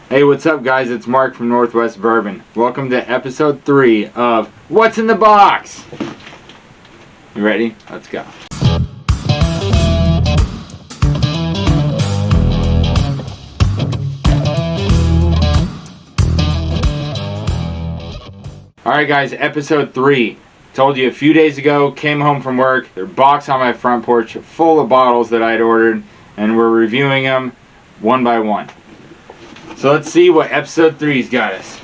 Hey, what's up guys? It's Mark from Northwest Bourbon. Welcome to episode 3 of What's in the Box? You ready? Let's go. Alright guys, episode 3. Told you a few days ago, came home from work, there's a box on my front porch full of bottles that I'd ordered, and we're reviewing them one by one. So let's see what episode 3's got us.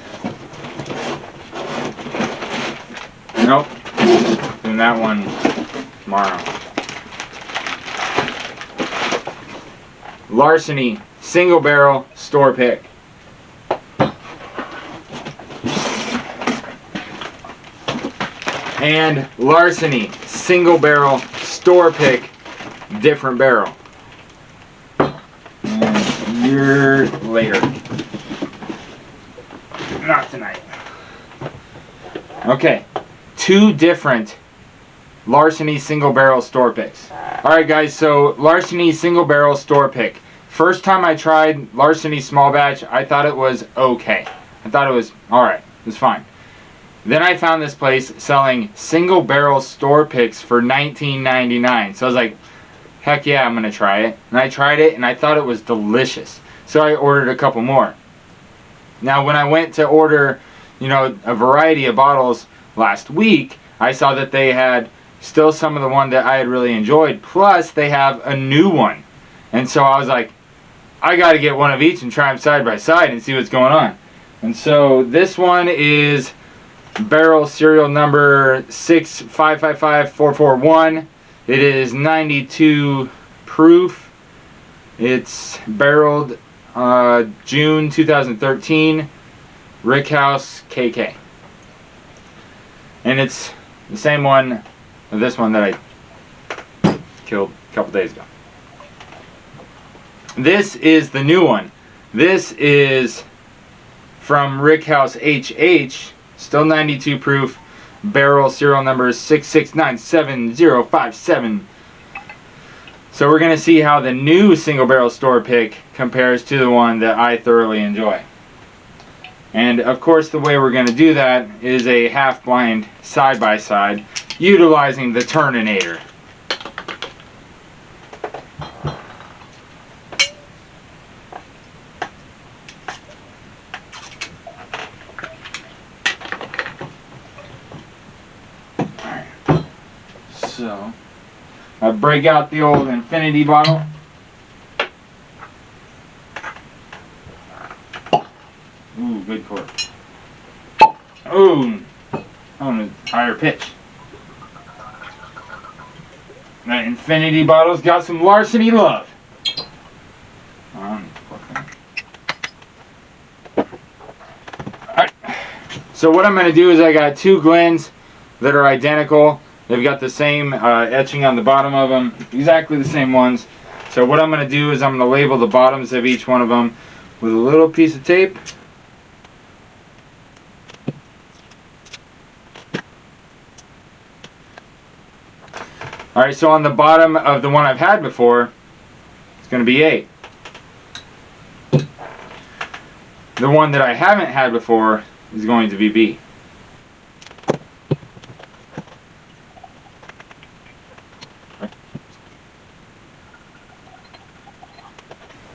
Nope. Doing that one tomorrow. Larceny Single Barrel Store Pick. And Larceny Single Barrel Store Pick Different Barrel. And a year later. Not tonight. Okay. 2 different Larceny Single Barrel Store Picks. Alright guys, so Larceny Single Barrel Store Pick. First time I tried Larceny Small Batch, I thought it was okay. I thought it was alright. It was fine. Then I found this place selling single barrel store picks for $19.99. So I was like, heck yeah, I'm going to try it. And I tried it and I thought it was delicious. So I ordered a couple more. Now when I went to order, a variety of bottles last week, I saw that they had still some of the one that I had really enjoyed. Plus they have a new one. And so I was like, I got to get one of each and try them side by side and see what's going on. And so this one is barrel serial number 6555441. It is 92 proof. It's barreled June 2013, Rickhouse KK. And it's the same one, this one that I killed a couple days ago. This is the new one. This is from Rickhouse HH. Still 92 proof, barrel serial number 6697057. So we're going to see how the new single barrel store pick compares to the one that I thoroughly enjoy. And of course the way we're going to do that is a half blind side by side utilizing the Turninator. So, I break out the old infinity bottle. Ooh, good cork. Ooh, on a higher pitch. That infinity bottle's got some Larceny love. Alright, so what I'm going to do is I got 2 Glens that are identical. They've got the same etching on the bottom of them, exactly the same ones. So what I'm going to do is I'm going to label the bottoms of each one of them with a little piece of tape. Alright, so on the bottom of the one I've had before, it's going to be A. The one that I haven't had before is going to be B.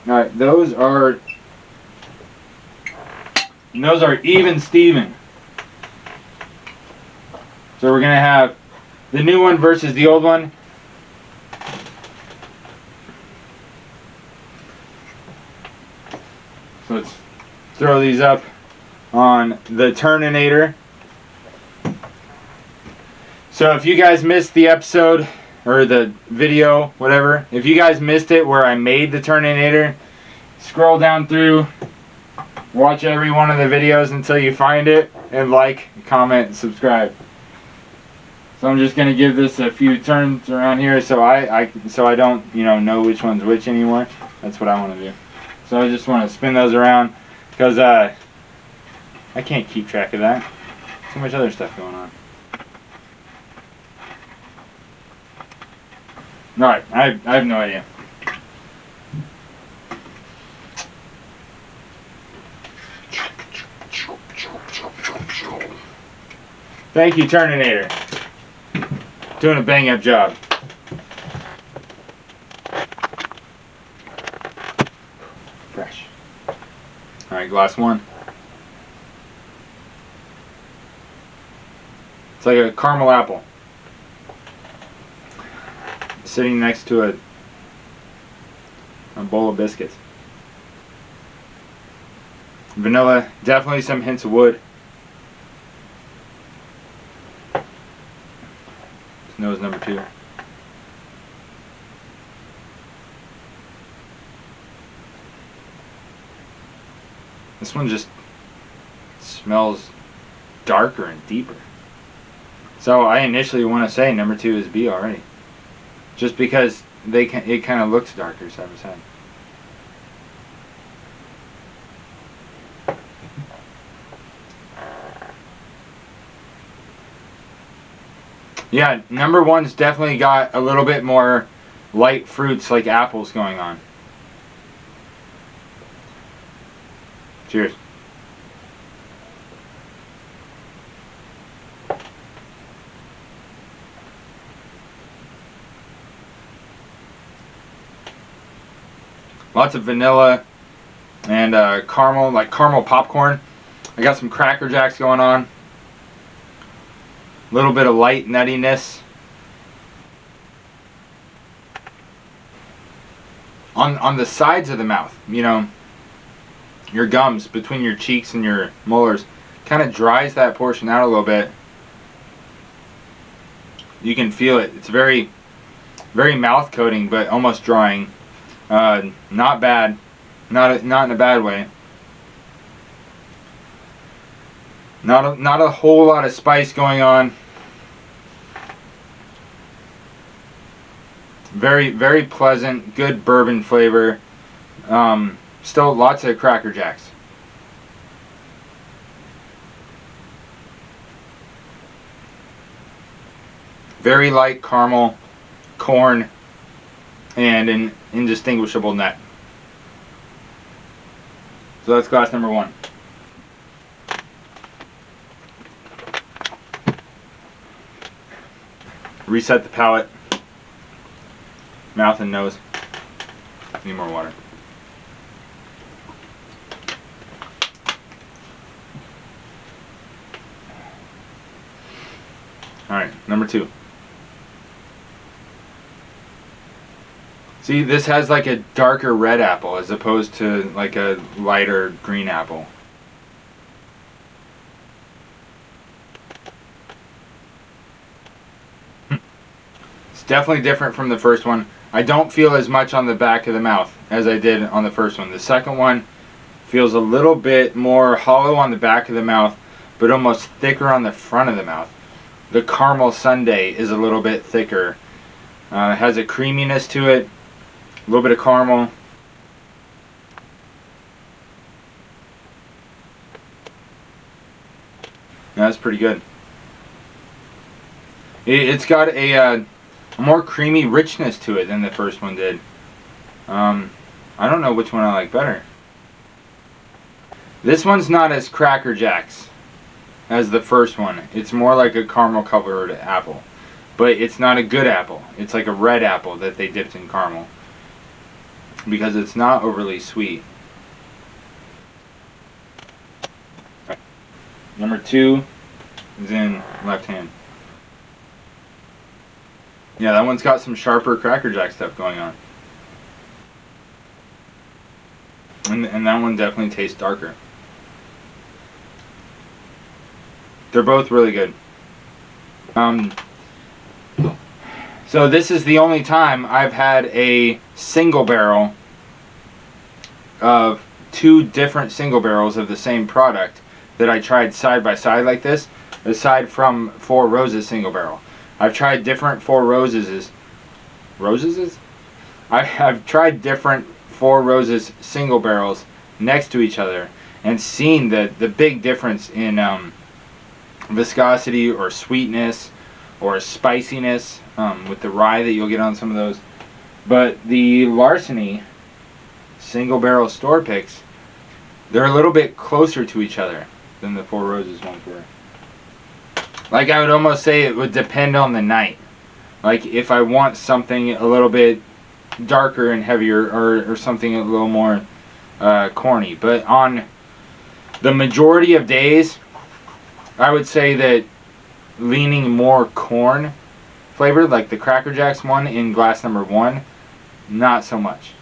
Alright, those are even Steven. So we're going to have the new one versus the old one. So let's throw these up on the Turninator. So if you guys missed the episode, or the video, whatever, if you guys missed it where I made the Turninator, scroll down through, watch every one of the videos until you find it, and like, comment, and subscribe. So I'm just going to give this a few turns around here so I don't know which one's which anymore. That's what I want to do. So I just want to spin those around because I can't keep track of that. Too much other stuff going on. Alright, I have no idea. Thank you, Turninator. Doing a bang up job. Fresh. Alright, glass one. It's like a caramel apple. Sitting next to a bowl of biscuits. Vanilla, definitely some hints of wood. Nose number 2. This one just smells darker and deeper. So I initially want to say number 2 is B already. Just because it kind of looks darker side by side. Yeah, number 1's definitely got a little bit more light fruits like apples going on. Cheers. Lots of vanilla and caramel, like caramel popcorn. I got some Cracker Jacks going on. A little bit of light nuttiness. On the sides of the mouth, you know, your gums between your cheeks and your molars kind of dries that portion out a little bit. You can feel it. It's very, very mouth coating, but almost drying. Not bad. Not in a bad way. Not a whole lot of spice going on. Very, very pleasant, good bourbon flavor. Still lots of Cracker Jacks. Very light caramel, corn, and an indistinguishable nut. So that's glass number 1. Reset the palate, mouth and nose. Need more water. Alright, number 2. See, this has like a darker red apple as opposed to like a lighter green apple. It's definitely different from the first one. I don't feel as much on the back of the mouth as I did on the first one. The second one feels a little bit more hollow on the back of the mouth, but almost thicker on the front of the mouth. The caramel sundae is a little bit thicker. It has a creaminess to it, a little bit of caramel. That's pretty good. It's got a more creamy richness to it than the first one did. I don't know which one I like better. This one's not as Cracker Jacks as the first one. It's more like a caramel covered apple. But it's not a good apple. It's like a red apple that they dipped in caramel. Because it's not overly sweet. Number 2 is in left hand. Yeah, that one's got some sharper Cracker Jack stuff going on. And that one definitely tastes darker. They're both really good. So this is the only time I've had a single barrel of 2 different single barrels of the same product that I tried side by side like this, aside from Four Roses single barrel. I've tried different Four Roses. I've tried different Four Roses single barrels next to each other and seen the big difference in viscosity or sweetness or spiciness with the rye that you'll get on some of those. But the Larceny single barrel store picks, they're a little bit closer to each other than the Four Roses ones were. Like, I would almost say it would depend on the night. Like, if I want something a little bit darker and heavier, or something a little more corny. But on the majority of days, I would say that leaning more corn flavored, like the Cracker Jacks one in glass number 1, not so much.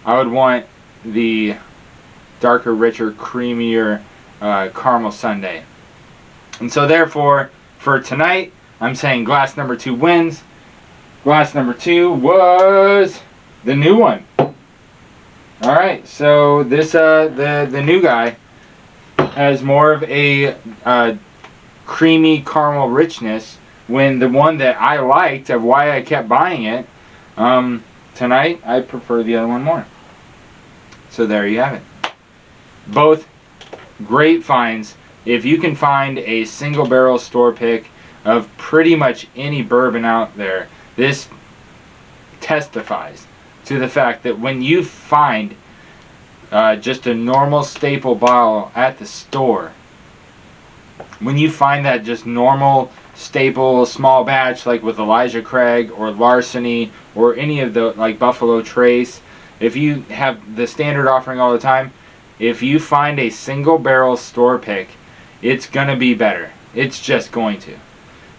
I would want the darker, richer, creamier caramel sundae. And so therefore, for tonight, I'm saying glass number 2 wins. Glass number 2 was the new one. Alright, so this the new guy has more of a creamy caramel richness, when the one that I liked, of why I kept buying it, tonight I prefer the other one more. So there you have it. Both great finds. If you can find a single barrel store pick of pretty much any bourbon out there, this testifies to the fact that when you find just a normal staple bottle at the store, when you find that just normal staple small batch, like with Elijah Craig or Larceny or any of the, like Buffalo Trace, if you have the standard offering all the time, if you find a single barrel store pick, it's gonna be better. It's just going to.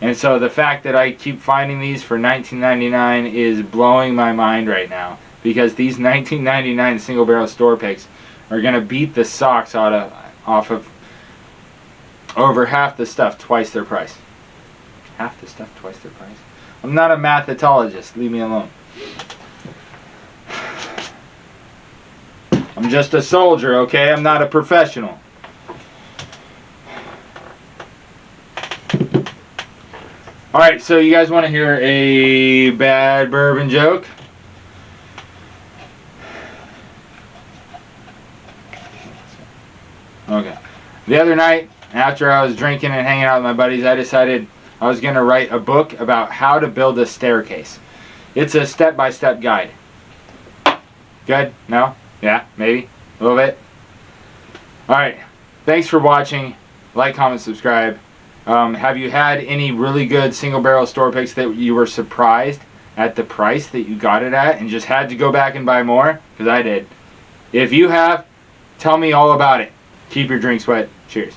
And so the fact that I keep finding these for $19.99 is blowing my mind right now, because these $19.99 single barrel store picks are gonna beat the socks off of over half the stuff twice their price. Half the stuff twice their price? I'm not a mathologist. Leave me alone. I'm just a soldier, okay? I'm not a professional. Alright, so you guys want to hear a bad bourbon joke? Okay. The other night, after I was drinking and hanging out with my buddies, I decided I was going to write a book about how to build a staircase. It's a step-by-step guide. Good? No? Yeah? Maybe? A little bit? Alright. Thanks for watching. Like, comment, subscribe. Have you had any really good single barrel store picks that you were surprised at the price that you got it at and just had to go back and buy more? Because I did. If you have, tell me all about it. Keep your drinks wet. Cheers.